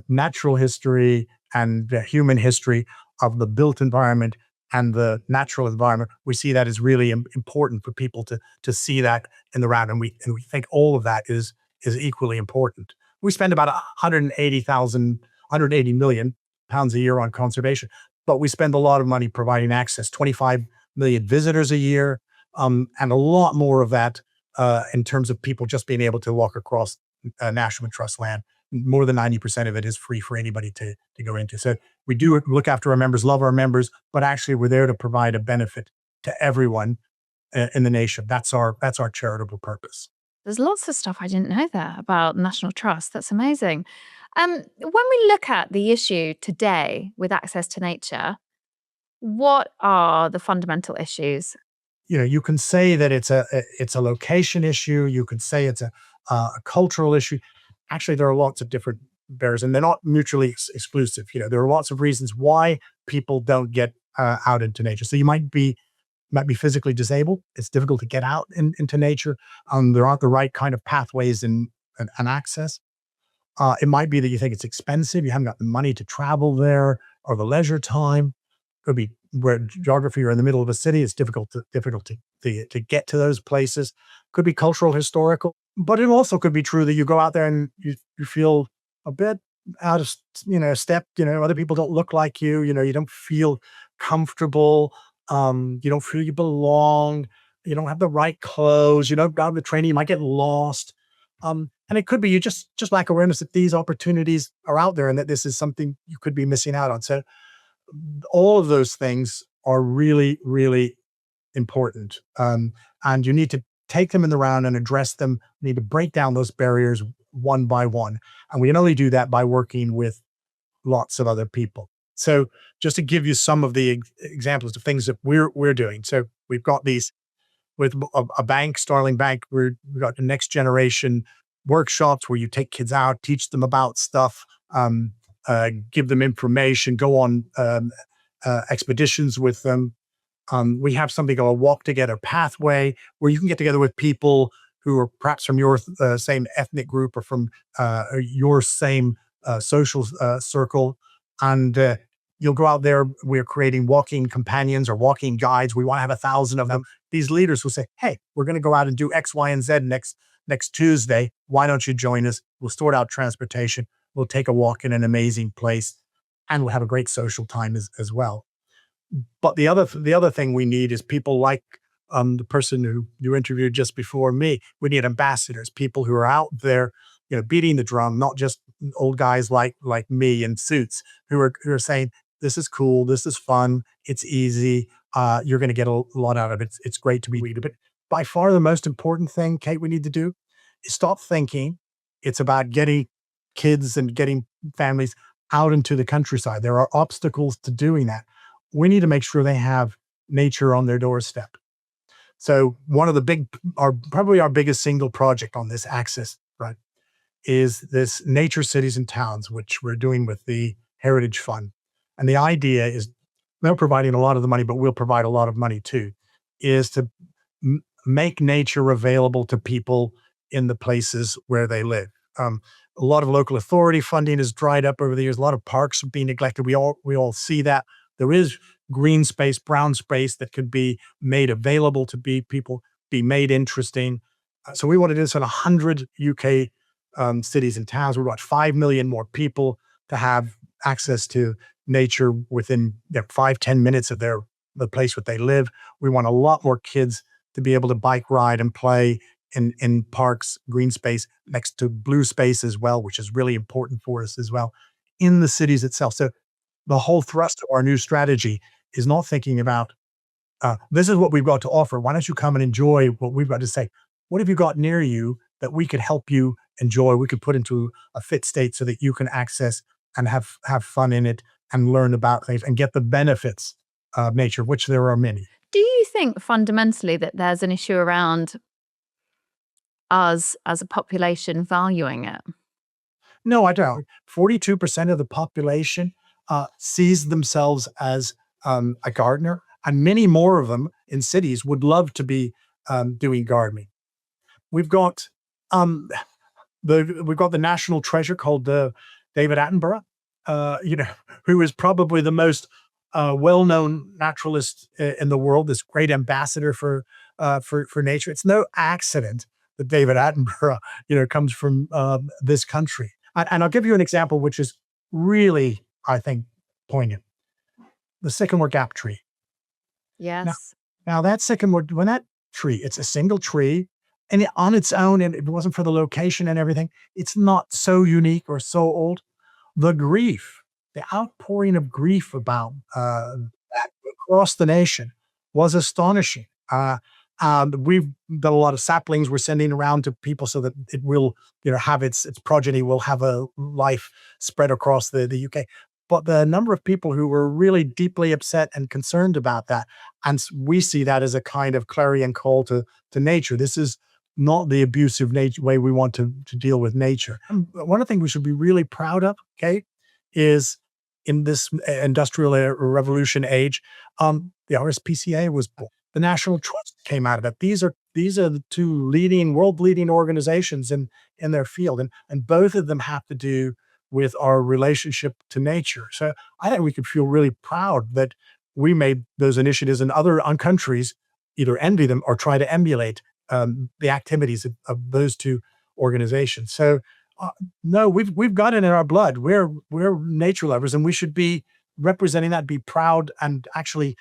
Speaker 4: natural history and human history of the built environment and the natural environment. We see that as really important for people to see that in the round. And we think all of that is equally important. We spend about 180 million pounds a year on conservation, but we spend a lot of money providing access, 25 million visitors a year, and a lot more of that in terms of people just being able to walk across National Trust land. More than 90% of it is free for anybody to go into. So we do look after our members, love our members, but actually we're there to provide a benefit to everyone in the nation. That's our charitable purpose.
Speaker 2: There's lots of stuff I didn't know there about National Trust. That's amazing. When we look at the issue today with access to nature, what are the fundamental issues?
Speaker 4: You can say that it's a location issue. You could say it's a cultural issue. Actually, there are lots of different barriers, and they're not mutually exclusive. There are lots of reasons why people don't get out into nature. So you might be physically disabled. It's difficult to get out into nature. There aren't the right kind of pathways and access. It might be that you think it's expensive. You haven't got the money to travel there, or the leisure time. Could be where geography, you're in the middle of a city. It's difficult to get to those places. Could be cultural, historical, but it also could be true that you go out there and you feel a bit out of step. Other people don't look like you. You don't feel comfortable. You don't feel you belong. You don't have the right clothes. You don't have the training. You might get lost. And it could be you just lack awareness that these opportunities are out there and that this is something you could be missing out on. So all of those things are really, really important. And you need to take them in the round and address them. You need to break down those barriers one by one. And we can only do that by working with lots of other people. So just to give you some of the examples of things that we're doing. So we've got these with a bank, Starling Bank, we've got the next generation workshops where you take kids out, teach them about stuff, give them information, go on expeditions with them. We have something called a walk together pathway where you can get together with people who are perhaps from your same ethnic group or from your same social circle. And you'll go out there. We're creating walking companions or walking guides. We want to have 1,000 of them. These leaders will say, hey, we're going to go out and do X, Y, and Z next Tuesday. Why don't you join us? We'll sort out transportation. We'll take a walk in an amazing place, and we'll have a great social time as well. But the other thing we need is people like the person who you interviewed just before me. We need ambassadors, people who are out there, beating the drum, not just old guys like me in suits who are saying, this is cool, this is fun, it's easy, you're going to get a lot out of it. It's great to be leader. But by far the most important thing, Kate, we need to do is stop thinking it's about getting kids and getting families out into the countryside. There are obstacles to doing that. We need to make sure they have nature on their doorstep. So one of the probably our biggest single project on this axis, right, is this Nature Cities and Towns, which we're doing with the Heritage Fund. And the idea is they're providing a lot of the money, but we'll provide a lot of money too, is to make nature available to people in the places where they live. A lot of local authority funding has dried up over the years. A lot of parks have been neglected. We all see that. There is green space, brown space that could be made available to people, be made interesting. So we want to do this in 100 UK cities and towns. We want 5 million more people to have access to nature within 5-10 minutes of the place where they live. We want a lot more kids to be able to bike ride and play in parks, green space, next to blue space as well, which is really important for us as well, in the cities itself. So the whole thrust of our new strategy is not thinking about, this is what we've got to offer. Why don't you come and enjoy what we've got to say? What have you got near you that we could help you enjoy? We could put into a fit state so that you can access and have fun in it and learn about things and get the benefits of nature, which there are many.
Speaker 2: Do you think fundamentally that there's an issue around us as a population valuing it?
Speaker 4: No, I don't. 42% of the population sees themselves as a gardener, and many more of them in cities would love to be doing gardening. We've got the national treasure called David Attenborough, who is probably the most well-known naturalist in the world. This great ambassador for nature. It's no accident that David Attenborough, comes from this country. And I'll give you an example, which is really, I think, poignant. The sycamore gap tree.
Speaker 2: Yes.
Speaker 4: Now that sycamore, when that tree, it's a single tree, and on its own, and if it wasn't for the location and everything, it's not so unique or so old. The grief, the outpouring of grief about that across the nation was astonishing. We've done a lot of saplings we're sending around to people so that it will, have its progeny will have a life spread across the UK. But the number of people who were really deeply upset and concerned about that, and we see that as a kind of clarion call to nature. This is not the abusive way we want to deal with nature. And one of the things we should be really proud of, okay, is in this industrial revolution age, the RSPCA was born. The National Trust came out of it. These are the two world-leading organizations in their field, and both of them have to do with our relationship to nature. So I think we could feel really proud that we made those initiatives, and other countries either envy them or try to emulate the activities of those two organizations. So no, we've got it in our blood. We're nature lovers, and we should be representing that, be proud, and actually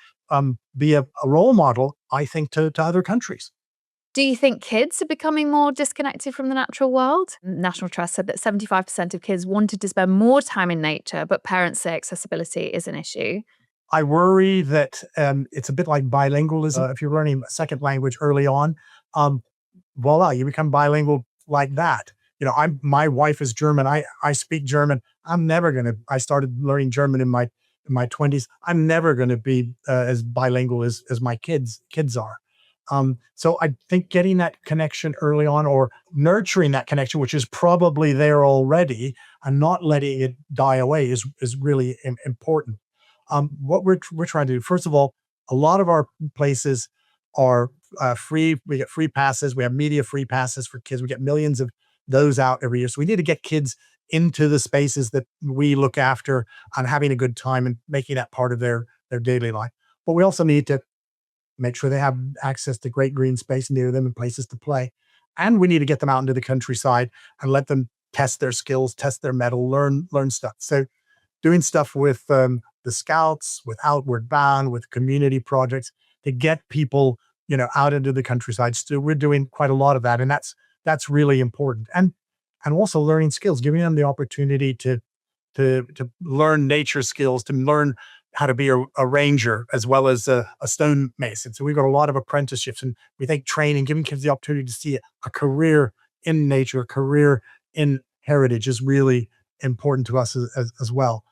Speaker 4: be a role model, I think, to other countries.
Speaker 2: Do you think kids are becoming more disconnected from the natural world? National Trust said that 75% of kids wanted to spend more time in nature, but parents say accessibility is an issue.
Speaker 4: I worry that it's a bit like bilingualism. If you're learning a second language early on, um, voila, you become bilingual like that. My wife is German. I speak German. I started learning German in my 20s. I'm never going to be as bilingual as my kids are. So I think getting that connection early on, or nurturing that connection, which is probably there already, and not letting it die away is really important. What we're trying to do, first of all, a lot of our places are free. We get free passes. We have media free passes for kids. We get millions of those out every year. So we need to get kids into the spaces that we look after and having a good time and making that part of their daily life. But we also need to make sure they have access to great green space near them and places to play. And we need to get them out into the countryside and let them test their skills, test their mettle, learn stuff. So doing stuff with the scouts, with Outward Bound, with community projects to get people, out into the countryside. So we're doing quite a lot of that, and that's really important. And also learning skills, giving them the opportunity to learn nature skills, to learn how to be a ranger as well as a stonemason. So we've got a lot of apprenticeships, and we think training, giving kids the opportunity to see a career in nature, a career in heritage is really important to us as well.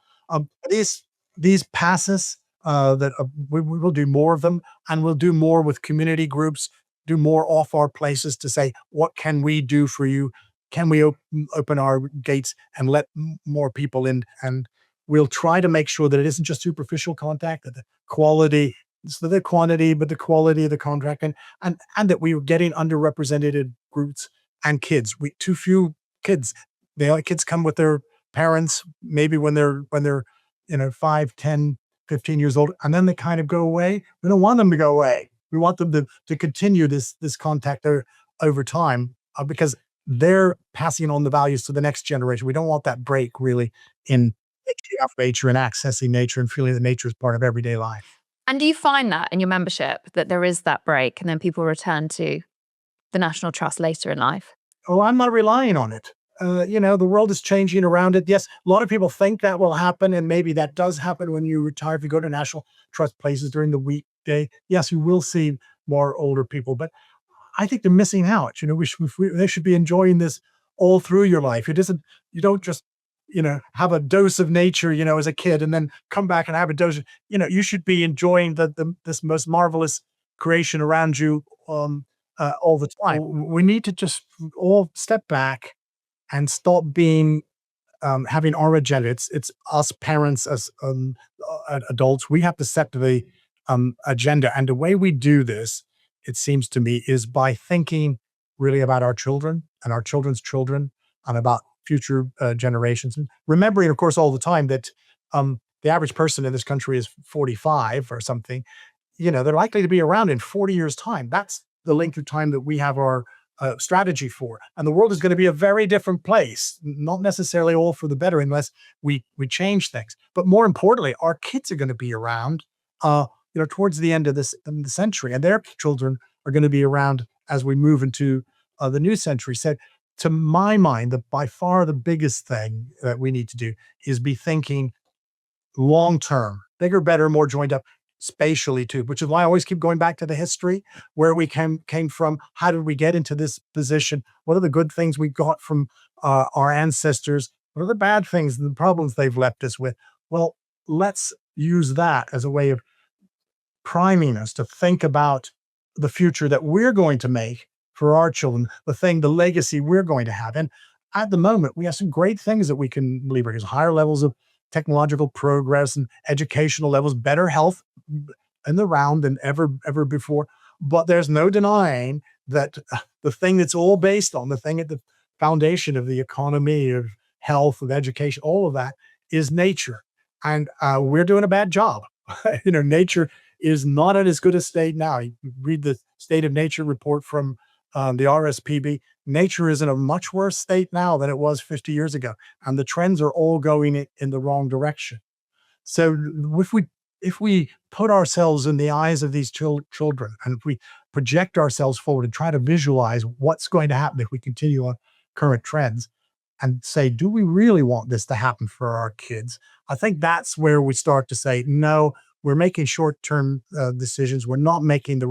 Speaker 4: These passes that we will do more of them, and we'll do more with community groups, do more off our places to say, what can we do for you? Can we open our gates and let more people in? And we'll try to make sure that it isn't just superficial contact, that the quality, so the quantity, but the quality of the contract, and that we are getting underrepresented groups and kids. Too few kids. Kids come with their parents, maybe when they're 5, 10, 15 years old, and then they kind of go away. We don't want them to go away. We want them to continue this contact over time, because they're passing on the values to the next generation. We don't want that break really in nature and accessing nature and feeling that nature is part of everyday life.
Speaker 2: And do you find that in your membership, that there is that break and then people return to the National Trust later in life?
Speaker 4: Oh, I'm not relying on it. The world is changing around it. Yes, a lot of people think that will happen, and maybe that does happen when you retire. If you go to National Trust places during the weekday, yes, you will see more older people, but I think they're missing out. They should be enjoying this all through your life. You don't just, have a dose of nature, as a kid, and then come back and have a dose. You should be enjoying this most marvelous creation around you all the time. We need to just all step back and stop being having our agenda. It's us parents, as adults. We have to set the agenda, and the way we do this, it seems to me, is by thinking really about our children and our children's children, and about future generations. And remembering, of course, all the time that the average person in this country is 45 or something. They're likely to be around in 40 years' time. That's the length of time that we have our strategy for. And the world is going to be a very different place, not necessarily all for the better unless we change things. But more importantly, our kids are going to be around towards the end of the century, and their children are going to be around as we move into the new century. So to my mind, by far the biggest thing that we need to do is be thinking long-term, bigger, better, more joined up, spatially too, which is why I always keep going back to the history, where we came from. How did we get into this position? What are the good things we got from our ancestors? What are the bad things and the problems they've left us with? Well, let's use that as a way of priming us to think about the future that we're going to make for our children, the legacy we're going to have. And at the moment, we have some great things that we can leave. There's higher levels of technological progress and educational levels, better health in the round than ever before. But there's no denying that the thing that's all based on, the thing at the foundation of the economy, of health, of education, all of that is nature. And we're doing a bad job. Nature is not at as good a state now. You read the State of Nature report from the RSPB. Nature is in a much worse state now than it was 50 years ago. And the trends are all going in the wrong direction. So if we put ourselves in the eyes of these children, and if we project ourselves forward and try to visualize what's going to happen if we continue on current trends and say, do we really want this to happen for our kids? I think that's where we start to say, no, we're making short-term decisions. We're not making the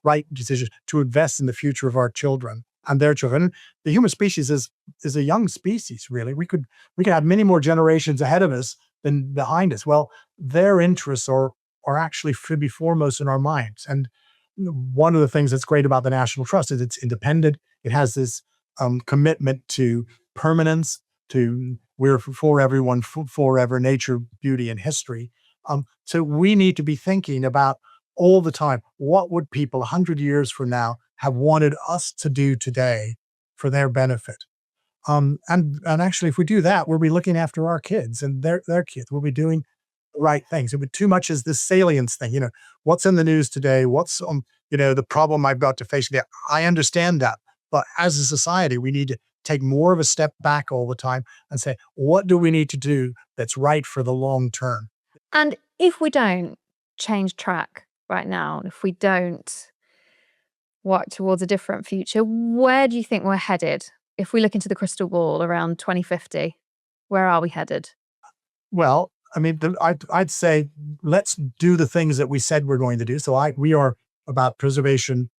Speaker 4: right decisions to invest in the future of our children and their children. The human species is a young species, really. We could have many more generations ahead of us than behind us. Well, their interests are actually should be foremost in our minds. And one of the things that's great about the National Trust is it's independent. It has this commitment to permanence, to we're for everyone, forever, nature, beauty, and history. So we need to be thinking about all the time, what would people 100 years from now have wanted us to do today for their benefit? And actually, if we do that, we'll be looking after our kids and their kids. We'll be doing the right things. If too much is this salience thing, what's in the news today? What's the problem I've got to face today? I understand that, but as a society, we need to take more of a step back all the time and say, what do we need to do that's right for the long term?
Speaker 2: And if we don't change track right now, if we don't work towards a different future, where do you think we're headed? If we look into the crystal ball around 2050, where are we headed?
Speaker 4: Well, I mean, I'd say let's do the things that we said we're going to do. So we are about preservation,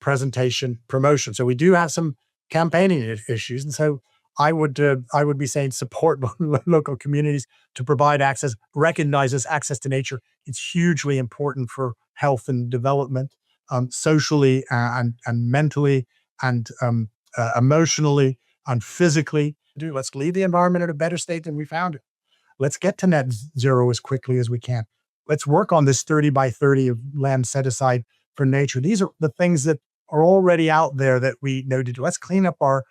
Speaker 4: presentation, promotion. So we do have some campaigning issues, and so I would be saying support local communities to provide access, recognizes access to nature. It's hugely important for health and development, socially and mentally and emotionally and physically. Let's leave the environment in a better state than we found it. Let's get to net zero as quickly as we can. Let's work on this 30 by 30 of land set aside for nature. These are the things that are already out there that we know to do. Let's clean up our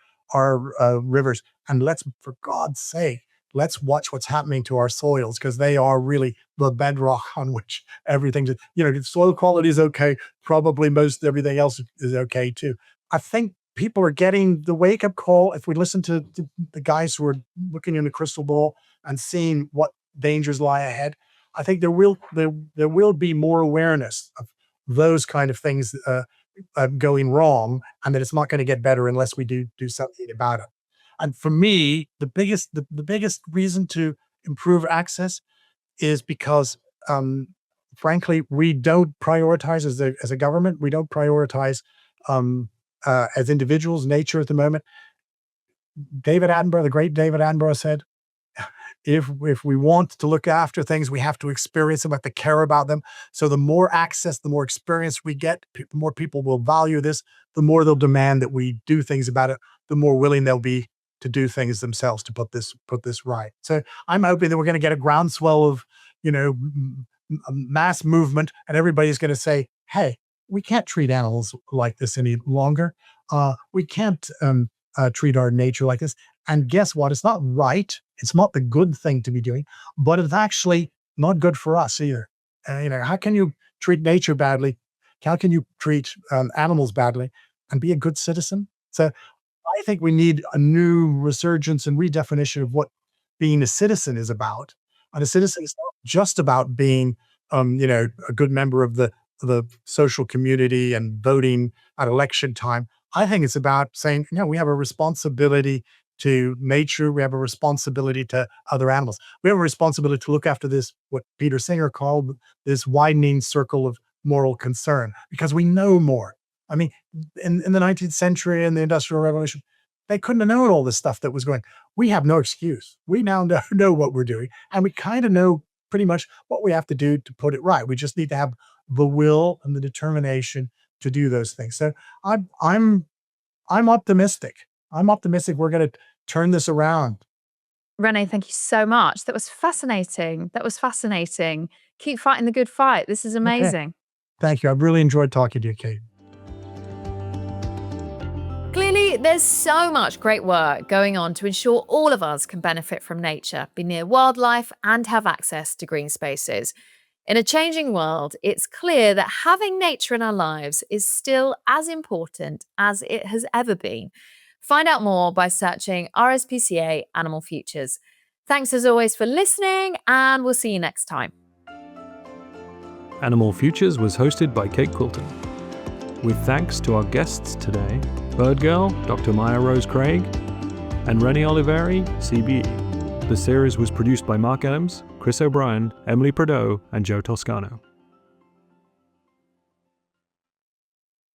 Speaker 4: rivers, and let's, for God's sake, let's watch what's happening to our soils, because they are really the bedrock on which everything, if soil quality is okay, probably most everything else is okay too. I think people are getting the wake-up call. If we listen to the guys who are looking in the crystal ball and seeing what dangers lie ahead, I think there will be more awareness of those kind of things going wrong, and that it's not going to get better unless we do something about it. And for me, the biggest reason to improve access is because, frankly, we don't prioritize as a government. We don't prioritize as individuals nature at the moment. The great David Attenborough said, if we want to look after things, we have to experience them, we have to care about them. So the more access, the more experience we get, the more people will value this, the more they'll demand that we do things about it, the more willing they'll be to do things themselves to put this right. So I'm hoping that we're going to get a groundswell of, mass movement, and everybody's going to say, hey, we can't treat animals like this any longer. We can't treat our nature like this. And guess what? It's not right. It's not the good thing to be doing, but it's actually not good for us either. How can you treat nature badly? How can you treat animals badly and be a good citizen? So I think we need a new resurgence and redefinition of what being a citizen is about. And a citizen is not just about being, a good member of the social community and voting at election time. I think it's about saying, we have a responsibility to nature. We have a responsibility to other animals. We have a responsibility to look after this, what Peter Singer called this widening circle of moral concern, because we know more. I mean, in the 19th century and the Industrial Revolution, they couldn't have known all this stuff that was going. We have no excuse. We now know what we're doing, and we kind of know pretty much what we have to do to put it right. We just need to have the will and the determination to do those things. So I'm optimistic. I'm optimistic we're going to turn this around.
Speaker 2: René, thank you so much. That was fascinating. Keep fighting the good fight. This is amazing.
Speaker 4: Okay. Thank you. I've really enjoyed talking to you, Kate.
Speaker 2: Clearly, there's so much great work going on to ensure all of us can benefit from nature, be near wildlife, and have access to green spaces. In a changing world, it's clear that having nature in our lives is still as important as it has ever been. Find out more by searching RSPCA Animal Futures. Thanks as always for listening, and we'll see you next time.
Speaker 1: Animal Futures was hosted by Kate Quilton. with thanks to our guests today, Bird Girl, Dr. Mya-Rose Craig, and Renie Olivieri, CBE. The series was produced by Mark Elms, Chris O'Brien, Emily Prideaux, and Joe Toscano.